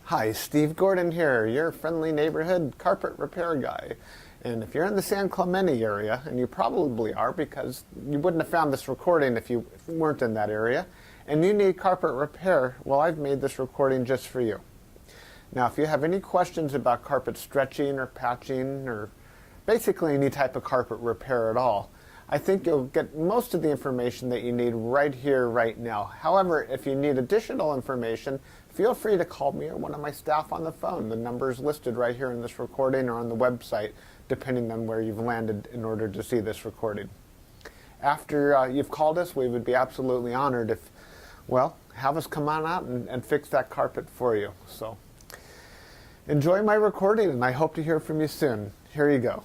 Hi, Steve Gordon here, your friendly neighborhood carpet repair guy. And if you're in the San Clemente area, and you probably are because you wouldn't have found this recording if you weren't in that area, and you need carpet repair, well, I've made this recording just for you. Now, if you have any questions about carpet stretching or patching or basically any type of carpet repair at all, I think you'll get most of the information that you need right here, right now. However, if you need additional information, feel free to call me or one of my staff on the phone. The number is listed right here in this recording or on the website, depending on where you've landed in order to see this recording. After you've called us, we would be absolutely honored if, well, have us come on out and fix that carpet for you. So enjoy my recording, and I hope to hear from you soon. Here you go.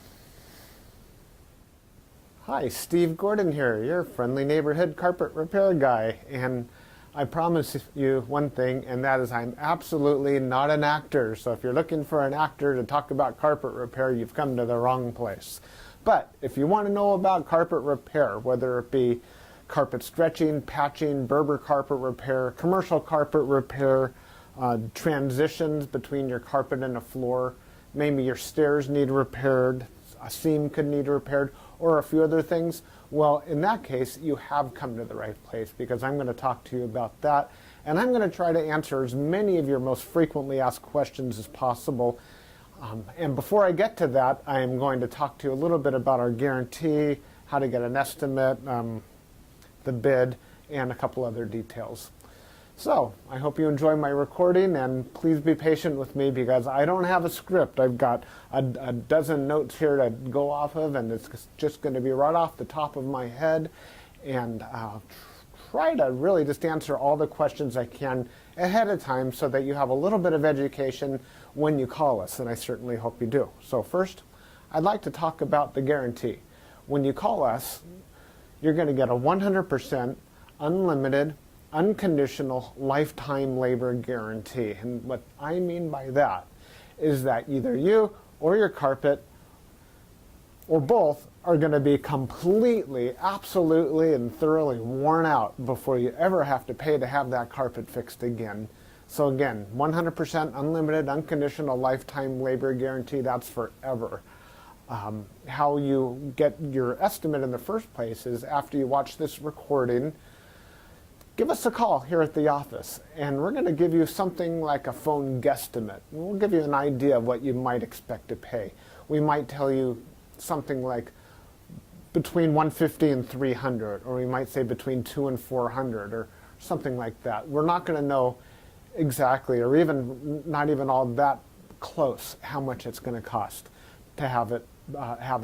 Hi, Steve Gordon here, your friendly neighborhood carpet repair guy, and I promise you one thing, and that is I'm absolutely not an actor. So if you're looking for an actor to talk about carpet repair, you've come to the wrong place. But if you want to know about carpet repair, whether it be carpet stretching, patching, Berber carpet repair, commercial carpet repair, transitions between your carpet and a floor, maybe your stairs need repaired, a seam could need repaired, or a few other things, well, in that case, you have come to the right place, because I'm going to talk to you about that, and I'm going to try to answer as many of your most frequently asked questions as possible. And before I get to that, I am going to talk to you a little bit about our guarantee, how to get an estimate, the bid, and a couple other details. So, I hope you enjoy my recording, and please be patient with me because I don't have a script. I've got a dozen notes here to go off of, and it's just going to be right off the top of my head, and I'll try to really just answer all the questions I can ahead of time so that you have a little bit of education when you call us, and I certainly hope you do. So first, I'd like to talk about the guarantee. When you call us, you're going to get a 100% unlimited unconditional lifetime labor guarantee. And what I mean by that is that either you or your carpet or both are going to be completely, absolutely, and thoroughly worn out before you ever have to pay to have that carpet fixed again. So again, 100% unlimited unconditional lifetime labor guarantee, that's forever. How you get your estimate in the first place is after you watch this recording, give us a call here at the office, and we're going to give you something like a phone guesstimate. We'll give you an idea of what you might expect to pay. We might tell you something like between $150 and $300, or we might say between $200 and $400, or something like that. We're not going to know exactly, or even not even all that close, how much it's going to cost to have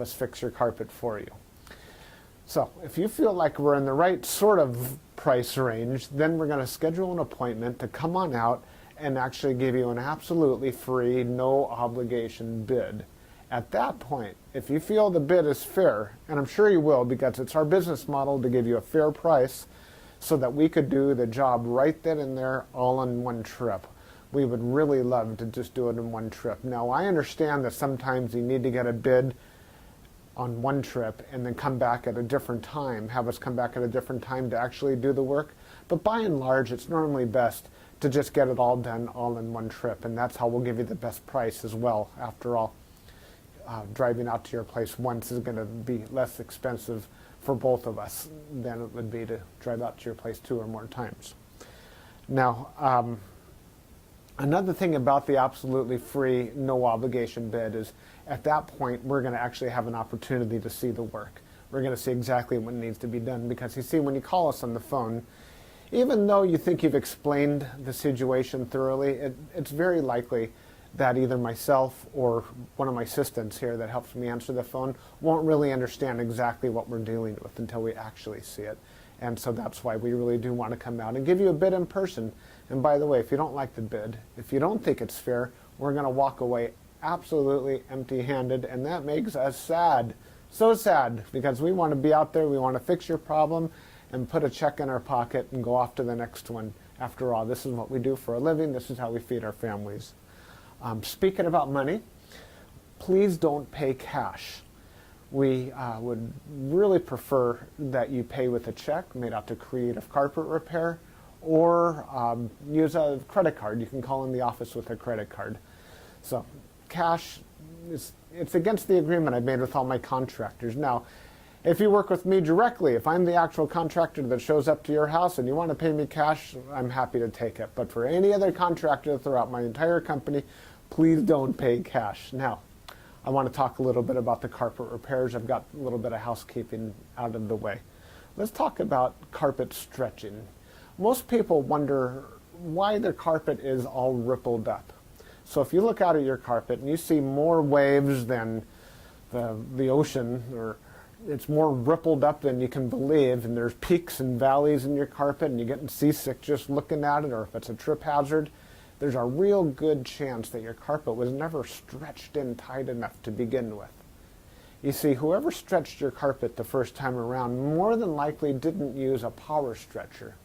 us fix your carpet for you. So if you feel like we're in the right sort of price range, then we're going to schedule an appointment to come on out and actually give you an absolutely free, no obligation bid. At that point, if you feel the bid is fair, and I'm sure you will because it's our business model to give you a fair price so that we could do the job right then and there all in one trip. We would really love to just do it in one trip. Now, I understand that sometimes you need to get a bid on one trip and then come back at a different time, have us come back at a different time to actually do the work. But by and large, it's normally best to just get it all done all in one trip, and that's how we'll give you the best price as well. After all, driving out to your place once is going to be less expensive for both of us than it would be to drive out to your place 2 or more times. Now, another thing about the absolutely free, no obligation bid is at that point we're going to actually have an opportunity to see the work. We're going to see exactly what needs to be done because you see, when you call us on the phone, even though you think you've explained the situation thoroughly, it's very likely that either myself or one of my assistants here that helps me answer the phone won't really understand exactly what we're dealing with until we actually see it. And so that's why we really do want to come out and give you a bid in person. And by the way, if you don't like the bid, if you don't think it's fair, we're going to walk away absolutely empty-handed, and that makes us sad. So sad, because we want to be out there, we want to fix your problem and put a check in our pocket and go off to the next one. After all, this is what we do for a living. This is how we feed our families. Speaking about money, please don't pay cash. We would really prefer that you pay with a check made out to Creative Carpet Repair or use a credit card. You can call in the office with a credit card. So cash, it's against the agreement I've made with all my contractors. Now, if you work with me directly, if I'm the actual contractor that shows up to your house and you want to pay me cash, I'm happy to take it. But for any other contractor throughout my entire company, please don't pay cash. Now, I want to talk a little bit about the carpet repairs. I've got a little bit of housekeeping out of the way. Let's talk about carpet stretching. Most people wonder why their carpet is all rippled up. So if you look out at your carpet and you see more waves than the ocean, or it's more rippled up than you can believe, and there's peaks and valleys in your carpet and you're getting seasick just looking at it, or if it's a trip hazard, there's a real good chance that your carpet was never stretched in tight enough to begin with. You see, whoever stretched your carpet the first time around more than likely didn't use a power stretcher.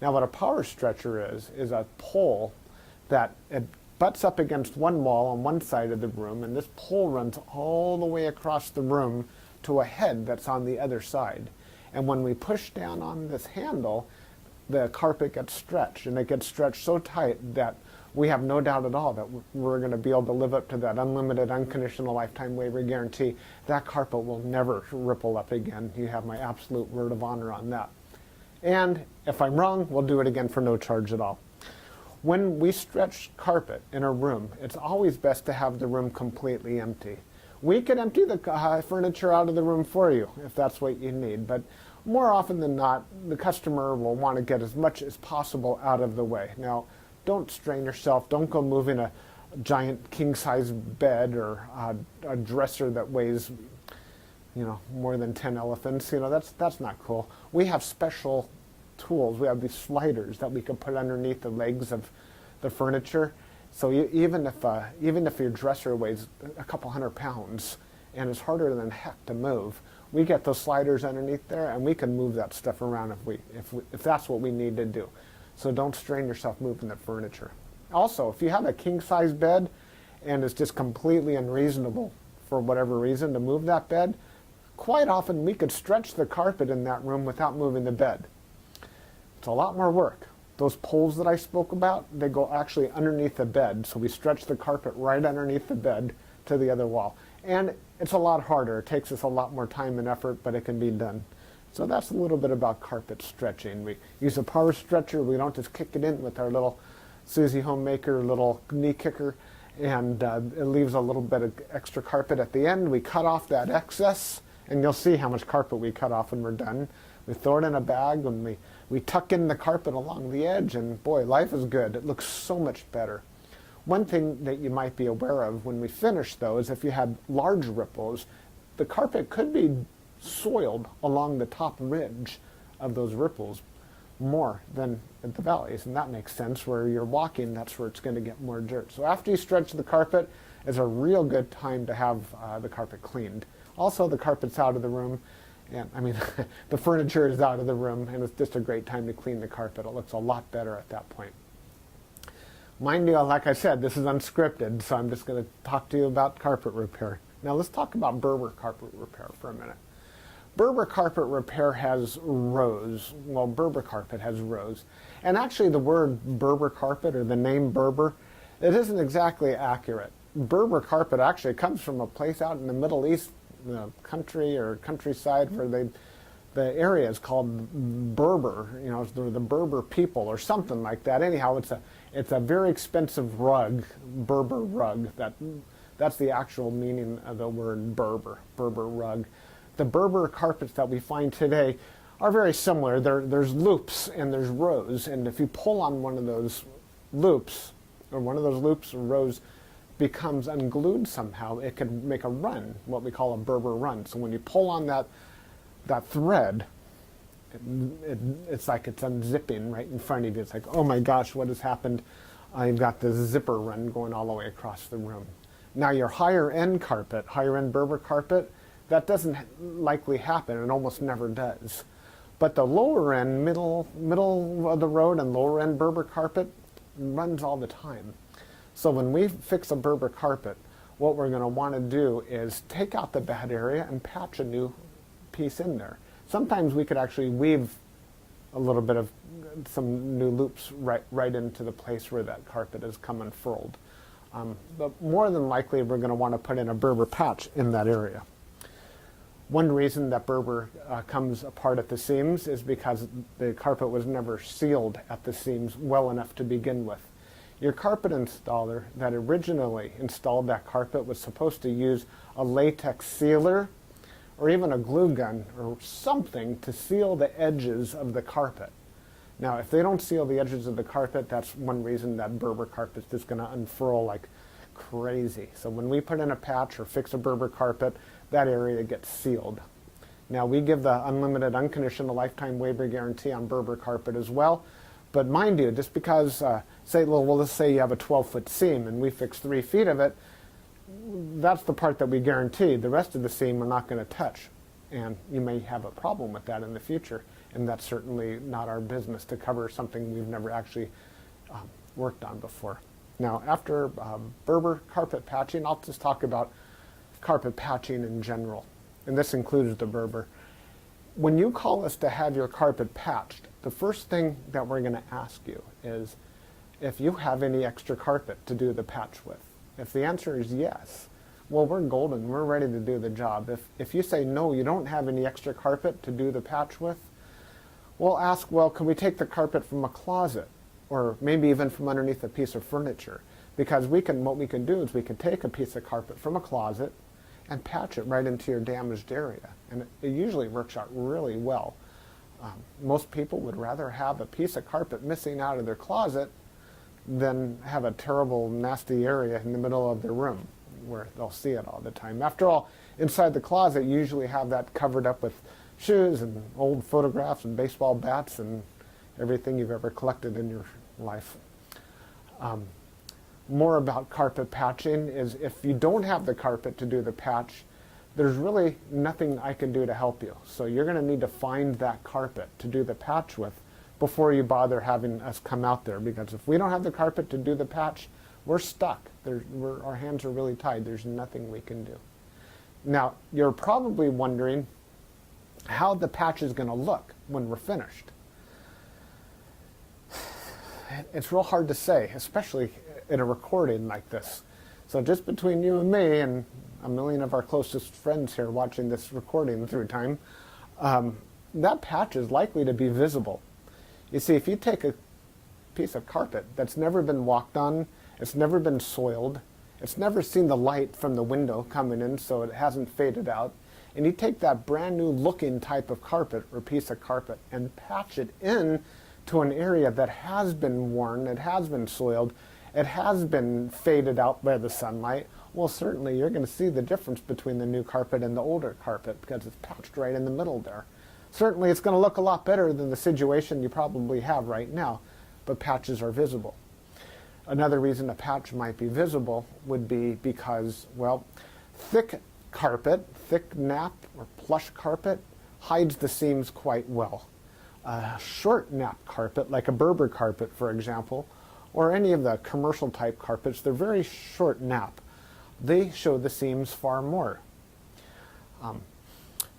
Now what a power stretcher is a pole that it butts up against one wall on one side of the room, and this pole runs all the way across the room to a head that's on the other side. And when we push down on this handle, the carpet gets stretched, and it gets stretched so tight that we have no doubt at all that we're going to be able to live up to that unlimited, unconditional lifetime waiver guarantee. That carpet will never ripple up again. You have my absolute word of honor on that. And if I'm wrong, we'll do it again for no charge at all. When we stretch carpet in a room, it's always best to have the room completely empty. We can empty the furniture out of the room for you if that's what you need, but more often than not, the customer will want to get as much as possible out of the way. Now, don't strain yourself. Don't go moving a giant king-size bed or a dresser that weighs, more than 10 elephants. That's not cool. We have special tools. We have these sliders that we can put underneath the legs of the furniture. So even if your dresser weighs a couple hundred pounds and it's harder than heck to move, we get those sliders underneath there and we can move that stuff around if that's what we need to do. So don't strain yourself moving the furniture. Also, if you have a king-size bed and it's just completely unreasonable for whatever reason to move that bed, quite often we could stretch the carpet in that room without moving the bed. It's a lot more work. Those poles that I spoke about, they go actually underneath the bed, so we stretch the carpet right underneath the bed to the other wall. And it's a lot harder. It takes us a lot more time and effort, but it can be done. So that's a little bit about carpet stretching. We use a power stretcher. We don't just kick it in with our little Susie Homemaker little knee kicker, and it leaves a little bit of extra carpet at the end. We cut off that excess, and you'll see how much carpet we cut off when we're done. We throw it in a bag, and we tuck in the carpet along the edge, and boy, life is good. It looks so much better. One thing that you might be aware of when we finish, though, is if you had large ripples, the carpet could be soiled along the top ridge of those ripples more than at the valleys, and that makes sense. Where you're walking, that's where it's going to get more dirt. So after you stretch the carpet, is a real good time to have the carpet cleaned. Also, the carpet's out of the room, and the furniture is out of the room, and it's just a great time to clean the carpet. It looks a lot better at that point. Mind you, like I said, this is unscripted, so I'm just going to talk to you about carpet repair. Now let's talk about Berber carpet repair for a minute. Berber carpet repair has rows. Well, Berber carpet has rows. And actually the word Berber carpet, or the name Berber, it isn't exactly accurate. Berber carpet actually comes from a place out in the Middle East, country or countryside, where the area is called Berber, the Berber people or something like that. Anyhow, it's a very expensive rug, Berber rug. That's the actual meaning of the word Berber rug. The Berber carpets that we find today are very similar. There's loops and there's rows, and if you pull on one of those loops, or rows becomes unglued somehow, it could make a run, what we call a Berber run. So when you pull on that thread, it's like it's unzipping right in front of you. It's like, oh my gosh, what has happened? I've got this zipper run going all the way across the room. Now your higher end Berber carpet, that doesn't likely happen. It almost never does. But the lower end, middle of the road and lower end Berber carpet runs all the time. So when we fix a Berber carpet, what we're going to want to do is take out the bad area and patch a new piece in there. Sometimes we could actually weave a little bit of some new loops right into the place where that carpet has come unfurled. But more than likely, we're going to want to put in a Berber patch in that area. One reason that Berber comes apart at the seams is because the carpet was never sealed at the seams well enough to begin with. Your carpet installer that originally installed that carpet was supposed to use a latex sealer or even a glue gun or something to seal the edges of the carpet. Now, if they don't seal the edges of the carpet, that's one reason that Berber carpet is just going to unfurl like crazy. So when we put in a patch or fix a Berber carpet, that area gets sealed. Now, we give the unlimited, unconditional lifetime waiver guarantee on Berber carpet as well. But mind you, just because, let's say you have a 12-foot seam and we fix 3 feet of it, that's the part that we guarantee. The rest of the seam we're not going to touch. And you may have a problem with that in the future. And that's certainly not our business to cover something we've never actually worked on before. Now, after Berber carpet patching, I'll just talk about carpet patching in general. And this includes the Berber. When you call us to have your carpet patched, the first thing that we're going to ask you is if you have any extra carpet to do the patch with. If the answer is yes, well, we're golden. We're ready to do the job. If you say no, you don't have any extra carpet to do the patch with, we'll ask, well, can we take the carpet from a closet or maybe even from underneath a piece of furniture? Because what we can do is we can take a piece of carpet from a closet and patch it right into your damaged area. And it usually works out really well. Most people would rather have a piece of carpet missing out of their closet than have a terrible, nasty area in the middle of their room where they'll see it all the time. After all, inside the closet, you usually have that covered up with shoes and old photographs and baseball bats and everything you've ever collected in your life. More about carpet patching is if you don't have the carpet to do the patch, there's really nothing I can do to help you. So you're going to need to find that carpet to do the patch with before you bother having us come out there, because if we don't have the carpet to do the patch, we're stuck. Our hands are really tied. There's nothing we can do. Now, you're probably wondering how the patch is going to look when we're finished. It's real hard to say, especially in a recording like this. So just between you and me and a million of our closest friends here watching this recording through time, that patch is likely to be visible. You see, if you take a piece of carpet that's never been walked on, it's never been soiled, it's never seen the light from the window coming in so it hasn't faded out, and you take that brand new looking type of carpet or piece of carpet and patch it in to an area that has been worn, it has been soiled, it has been faded out by the sunlight, well, certainly you're going to see the difference between the new carpet and the older carpet because it's patched right in the middle there. Certainly it's going to look a lot better than the situation you probably have right now, but patches are visible. Another reason a patch might be visible would be because, well, thick carpet, thick nap or plush carpet hides the seams quite well. Short nap carpet, like a Berber carpet, for example, or any of the commercial type carpets, they're very short nap. They show the seams far more.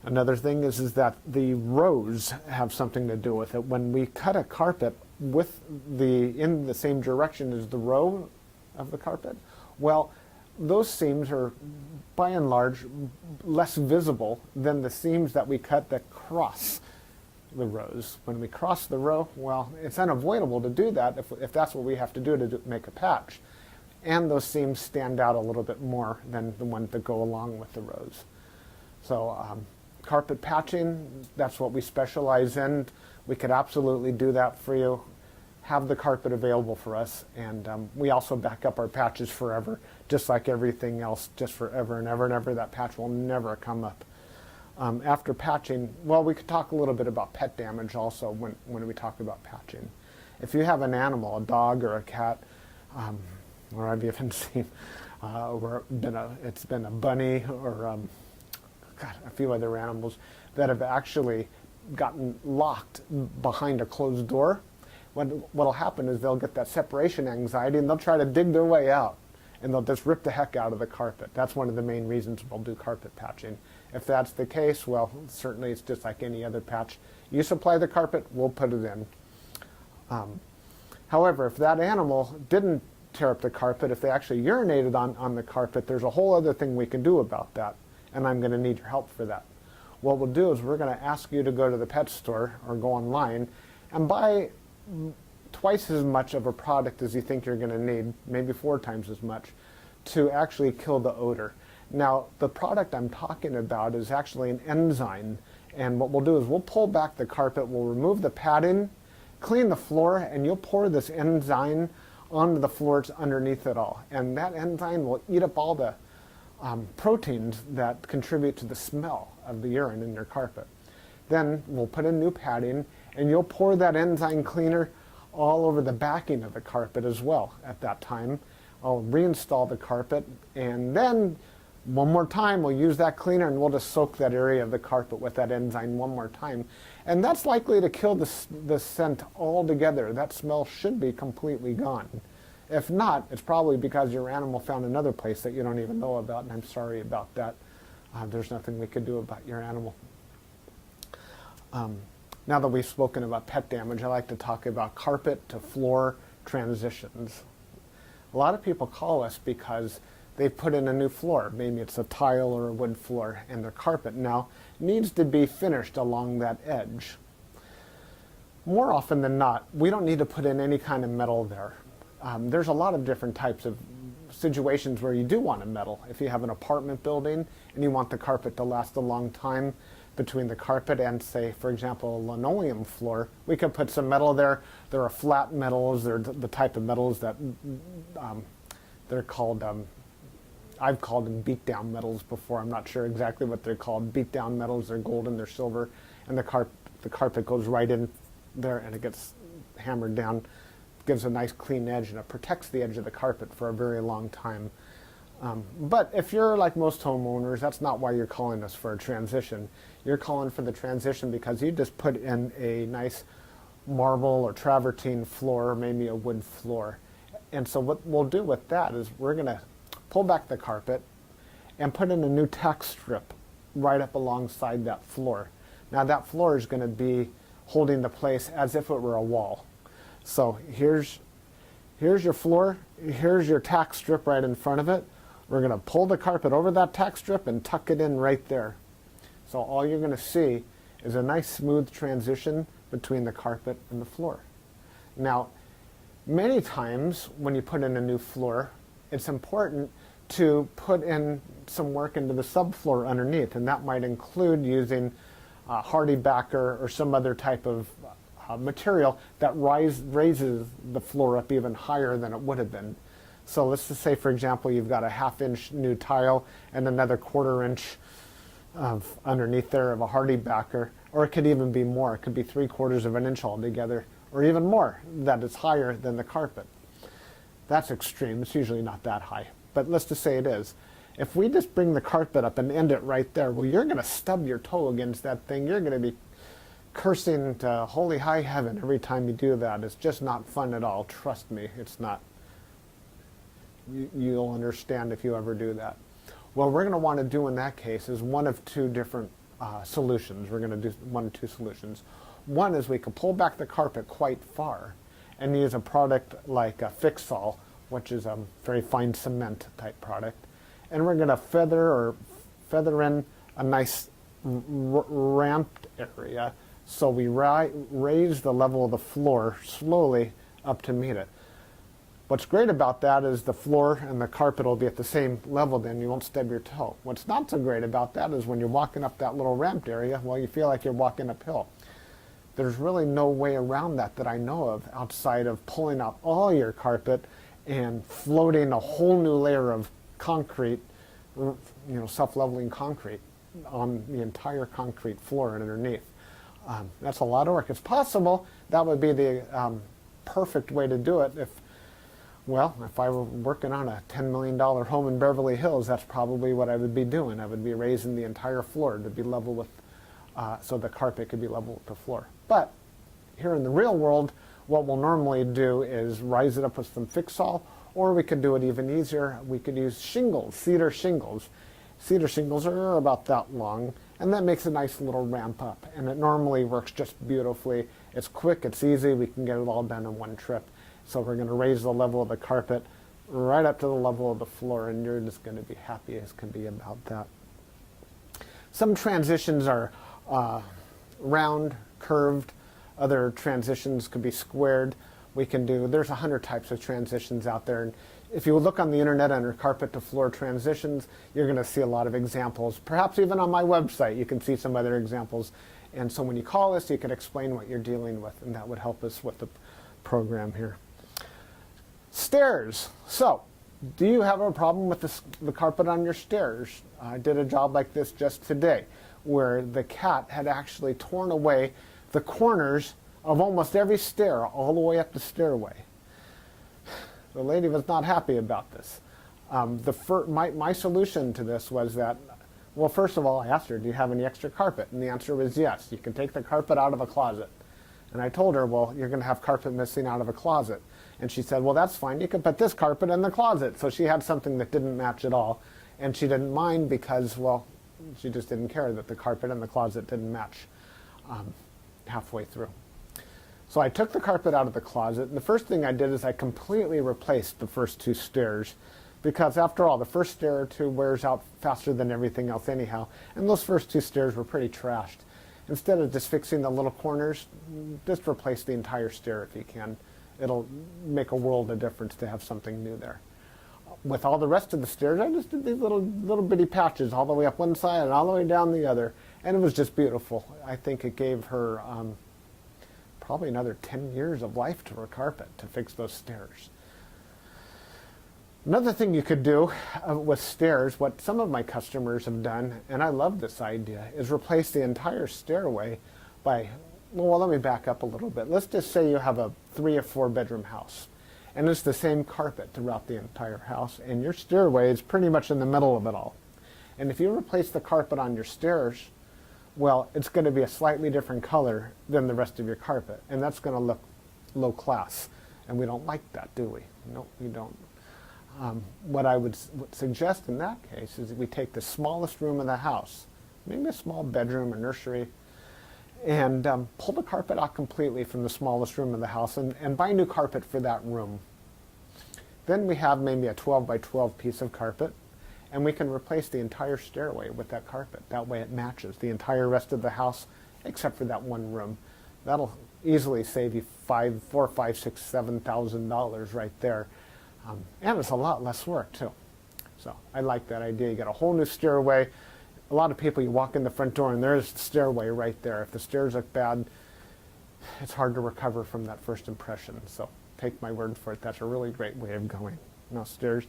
Another thing is that the rows have something to do with it. When we cut a carpet in the same direction as the row of the carpet, well, those seams are by and large less visible than the seams that we cut that cross the rows. When we cross the row, well, it's unavoidable to do that if that's what we have to do to make a patch. And those seams stand out a little bit more than the ones that go along with the rows. So carpet patching, that's what we specialize in. We could absolutely do that for you. Have the carpet available for us, and we also back up our patches forever, just like everything else, just forever and ever and ever. That patch will never come up. After patching, well, we could talk a little bit about pet damage also when we talk about patching. If you have an animal, a dog or a cat, or I've even seen where it's been a bunny or a few other animals that have actually gotten locked behind a closed door. What'll happen is they'll get that separation anxiety and they'll try to dig their way out and they'll just rip the heck out of the carpet. That's one of the main reasons we'll do carpet patching. If that's the case, well, certainly it's just like any other patch. You supply the carpet, we'll put it in. However, if that animal didn't tear up the carpet, if they actually urinated on the carpet, there's a whole other thing we can do about that, and I'm going to need your help for that. What we'll do is we're going to ask you to go to the pet store or go online and buy twice as much of a product as you think you're going to need, maybe 4 times as much, to actually kill the odor. Now, the product I'm talking about is actually an enzyme, and what we'll do is we'll pull back the carpet, we'll remove the padding, clean the floor, and you'll pour this enzyme onto the floors underneath it all. And that enzyme will eat up all the proteins that contribute to the smell of the urine in your carpet. Then we'll put in new padding, and you'll pour that enzyme cleaner all over the backing of the carpet as well at that time. I'll reinstall the carpet, and then one more time we'll use that cleaner and we'll just soak that area of the carpet with that enzyme one more time. And that's likely to kill the scent altogether. That smell should be completely gone. If not, it's probably because your animal found another place that you don't even know about, and I'm sorry about that. There's nothing we could do about your animal. Now that we've spoken about pet damage, I like to talk about carpet to floor transitions. A lot of people call us because they've put in a new floor. Maybe it's a tile or a wood floor, and their carpet now needs to be finished along that edge. More often than not, we don't need to put in any kind of metal there. There's a lot of different types of situations where you do want a metal. If you have an apartment building and you want the carpet to last a long time between the carpet and, say, for example, a linoleum floor, we could put some metal there. There are flat metals. They're the type of metals that they're called, I've called them beat-down metals before. I'm not sure exactly what they're called. Beat-down metals, they're golden, they're silver, and the carpet goes right in there and it gets hammered down. Gives a nice clean edge, and it protects the edge of the carpet for a very long time. But if you're like most homeowners, that's not why you're calling us for a transition. You're calling for the transition because you just put in a nice marble or travertine floor, maybe a wood floor. And so what we'll do with that is we're going to pull back the carpet and put in a new tack strip right up alongside that floor. Now that floor is going to be holding the place as if it were a wall. So here's your floor, here's your tack strip right in front of it. We're going to pull the carpet over that tack strip and tuck it in right there. So all you're going to see is a nice smooth transition between the carpet and the floor. Now, many times when you put in a new floor, it's important to put in some work into the subfloor underneath, and that might include using hardy backer or some other type of material that raises the floor up even higher than it would have been. So let's just say, for example, you've got a 1/2 inch new tile and another 1/4 inch of underneath there of a hardy backer, or it could even be more. It could be 3/4 of an inch altogether, or even more, that is higher than the carpet. That's extreme. It's usually not that high, but let's just say it is. If we just bring the carpet up and end it right there, well, you're going to stub your toe against that thing. You're going to be cursing to holy high heaven every time you do that. It's just not fun at all. Trust me, it's not. You'll understand if you ever do that. What we're going to want to do in that case is one of 2 different solutions. We're going to do 1 of 2 solutions. One is we can pull back the carpet quite far and use a product like a Fix-All, which is a very fine cement type product. And we're going to feather in a nice ramped area, so we raise the level of the floor slowly up to meet it. What's great about that is the floor and the carpet will be at the same level, then you won't stub your toe. What's not so great about that is when you're walking up that little ramped area, well, you feel like you're walking uphill. There's really no way around that I know of outside of pulling out all your carpet and floating a whole new layer of concrete, self-leveling concrete on the entire concrete floor and underneath. That's a lot of work. It's possible that would be the perfect way to do it if I were working on a $10 million home in Beverly Hills, that's probably what I would be doing. I would be raising the entire floor to be level with, so the carpet could be level with the floor. But here in the real world, what we'll normally do is rise it up with some Fix-All, or we could do it even easier. We could use shingles, cedar shingles. Cedar shingles are about that long, and that makes a nice little ramp up, and it normally works just beautifully. It's quick, it's easy, we can get it all done in one trip. So we're going to raise the level of the carpet right up to the level of the floor, and you're just going to be happy as can be about that. Some transitions are round, curved. Other transitions could be squared. There's 100 types of transitions out there. And if you look on the internet under carpet to floor transitions, you're going to see a lot of examples. Perhaps even on my website, you can see some other examples. And so when you call us, you can explain what you're dealing with, and that would help us with the program here. Stairs. So, do you have a problem with the carpet on your stairs? I did a job like this just today, where the cat had actually torn away the corners of almost every stair all the way up the stairway. The lady was not happy about this. My solution to this was that, well, first of all, I asked her, do you have any extra carpet? And the answer was yes. You can take the carpet out of a closet. And I told her, well, you're going to have carpet missing out of a closet. And she said, well, that's fine. You can put this carpet in the closet. So she had something that didn't match at all. And she didn't mind because, well, she just didn't care that the carpet in the closet didn't match halfway through. So I took the carpet out of the closet, and the first thing I did is I completely replaced the first two stairs, because after all, the first stair or two wears out faster than everything else anyhow, and those first two stairs were pretty trashed. Instead of just fixing the little corners, just replace the entire stair if you can. It'll make a world of difference to have something new there. With all the rest of the stairs, I just did these little bitty patches all the way up one side and all the way down the other, and it was just beautiful. I think it gave her probably another 10 years of life to her carpet to fix those stairs. Another thing you could do with stairs, what some of my customers have done, and I love this idea, is replace the entire stairway by, well, let me back up a little bit. Let's just say you have a 3 or 4 bedroom house, and it's the same carpet throughout the entire house, and your stairway is pretty much in the middle of it all. And if you replace the carpet on your stairs, well, it's going to be a slightly different color than the rest of your carpet, and that's going to look low class, and we don't like that, do we? No, we don't. What I would suggest in that case is that we take the smallest room of the house, maybe a small bedroom or nursery, and pull the carpet out completely from the smallest room of the house and buy new carpet for that room. Then we have maybe a 12 by 12 piece of carpet, and we can replace the entire stairway with that carpet. That way it matches the entire rest of the house except for that one room. That'll easily save you $4,000, $5,000, $6,000, $7,000 right there. And it's a lot less work too. So I like that idea. You got a whole new stairway. A lot of people, you walk in the front door and there's the stairway right there. If the stairs look bad, it's hard to recover from that first impression. So take my word for it. That's a really great way of going. Now stairs.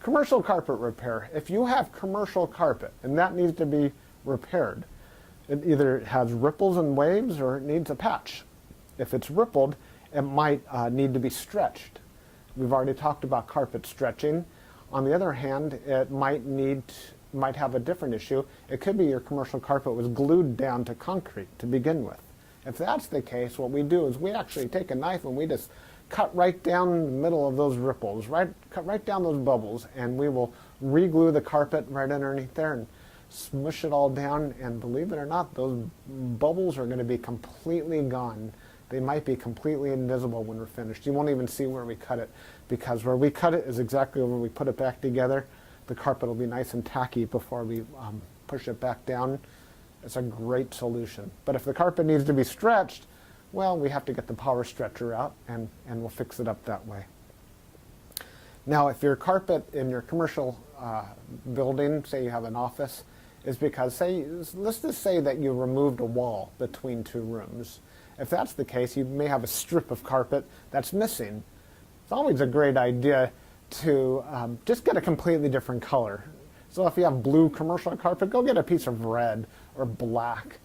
Commercial carpet repair. If you have commercial carpet and that needs to be repaired, it either has ripples and waves or it needs a patch. If it's rippled, it might need to be stretched. We've already talked about carpet stretching. On the other hand, it might have a different issue. It could be your commercial carpet was glued down to concrete to begin with. If that's the case, what we do is we actually take a knife and we just cut right down the middle of those ripples, cut right down those bubbles, and we will re-glue the carpet right underneath there and smush it all down, and believe it or not, those bubbles are going to be completely gone. They might be completely invisible when we're finished. You won't even see where we cut it, because where we cut it is exactly where we put it back together. The carpet will be nice and tacky before we push it back down. It's a great solution. But if the carpet needs to be stretched, well, we have to get the power stretcher out, and we'll fix it up that way. Now, if your carpet in your commercial building, say you have an office, is because, let's just say that you removed a wall between two rooms. If that's the case, you may have a strip of carpet that's missing. It's always a great idea to just get a completely different color. So if you have blue commercial carpet, go get a piece of red or black.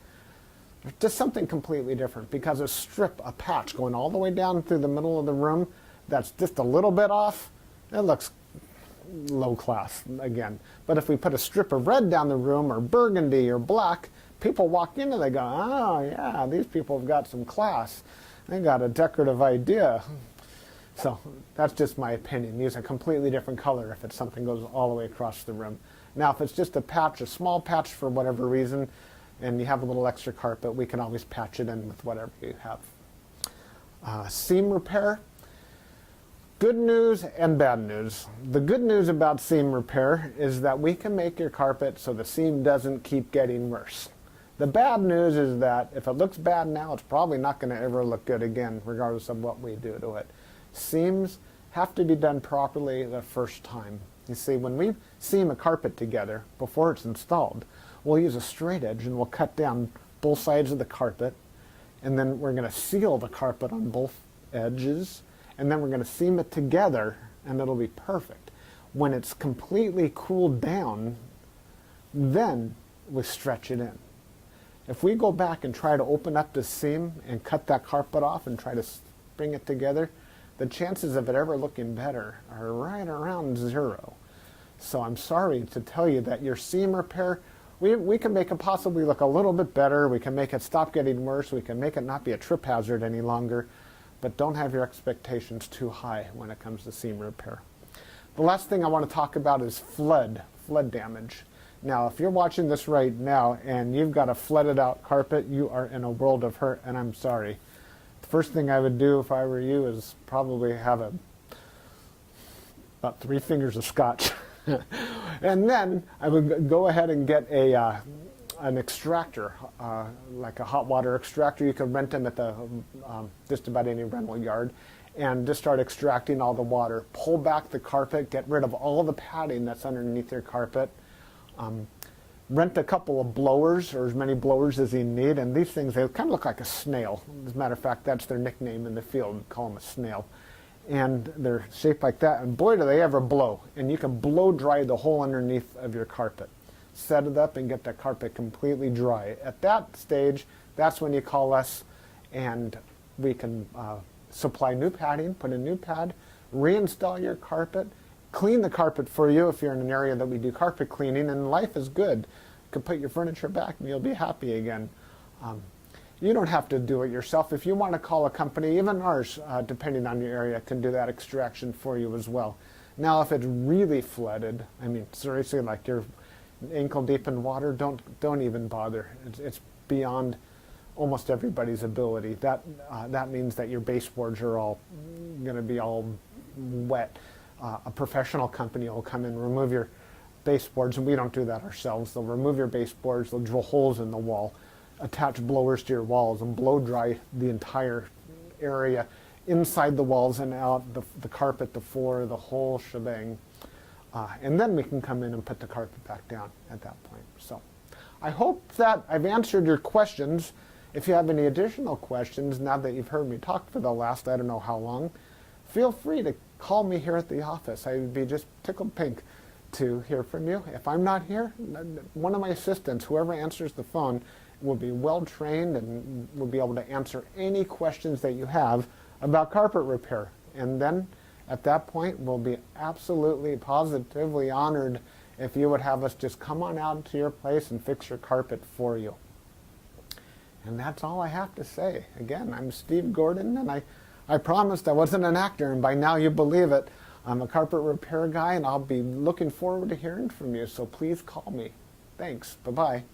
Just something completely different, because a strip, a patch going all the way down through the middle of the room that's just a little bit off, it looks low class again. But if we put a strip of red down the room, or burgundy or black, people walk in and they go, oh yeah, these people have got some class. They got a decorative idea. So that's just my opinion. Use a completely different color if it's something goes all the way across the room. Now, if it's just a patch, a small patch for whatever reason, and you have a little extra carpet, we can always patch it in with whatever you have. Seam repair. Good news and bad news. The good news about seam repair is that we can make your carpet so the seam doesn't keep getting worse. The bad news is that if it looks bad now, it's probably not going to ever look good again, regardless of what we do to it. Seams have to be done properly the first time. You see, when we seam a carpet together before it's installed, we'll use a straight edge and we'll cut down both sides of the carpet, and then we're going to seal the carpet on both edges, and then we're going to seam it together, and it'll be perfect. When it's completely cooled down, then we stretch it in. If we go back and try to open up the seam and cut that carpet off and try to bring it together, the chances of it ever looking better are right around 0. So I'm sorry to tell you that your seam repair, we can make it possibly look a little bit better. We can make it stop getting worse. We can make it not be a trip hazard any longer. But don't have your expectations too high when it comes to seam repair. The last thing I want to talk about is flood damage. Now, if you're watching this right now and you've got a flooded out carpet, you are in a world of hurt, and I'm sorry. The first thing I would do if I were you is probably have about 3 fingers of scotch. And then I would go ahead and get an extractor, like a hot water extractor. You can rent them at the just about any rental yard, and just start extracting all the water. Pull back the carpet, get rid of all the padding that's underneath your carpet. Rent a couple of blowers, or as many blowers as you need, and these things, they kind of look like a snail. As a matter of fact, that's their nickname in the field, call them a snail. And they're shaped like that, and boy do they ever blow. And you can blow dry the whole underneath of your carpet. Set it up and get the carpet completely dry. At that stage, that's when you call us, and we can supply new padding, put a new pad, reinstall your carpet, clean the carpet for you if you're in an area that we do carpet cleaning, and life is good. You can put your furniture back and you'll be happy again. You don't have to do it yourself. If you want to call a company, even ours, depending on your area, can do that extraction for you as well. Now, if it's really flooded, I mean, seriously, like you're ankle deep in water, don't even bother. It's beyond almost everybody's ability. That means that your baseboards are all going to be all wet. A professional company will come and remove your baseboards, and we don't do that ourselves. They'll remove your baseboards, they'll drill holes in the wall, attach blowers to your walls, and blow dry the entire area, inside the walls and out, the carpet, the floor, the whole shebang. And then we can come in and put the carpet back down at that point. So I hope that I've answered your questions. If you have any additional questions, now that you've heard me talk for the last I don't know how long, feel free to call me here at the office. I would be just tickled pink to hear from you. If I'm not here, one of my assistants, whoever answers the phone, will be well trained and will be able to answer any questions that you have about carpet repair. And then at that point, we'll be absolutely positively honored if you would have us just come on out to your place and fix your carpet for you. And that's all I have to say. Again, I'm Steve Gordon, and I promised I wasn't an actor, and by now you believe it. I'm a carpet repair guy, and I'll be looking forward to hearing from you, so please call me. Thanks. Bye-bye.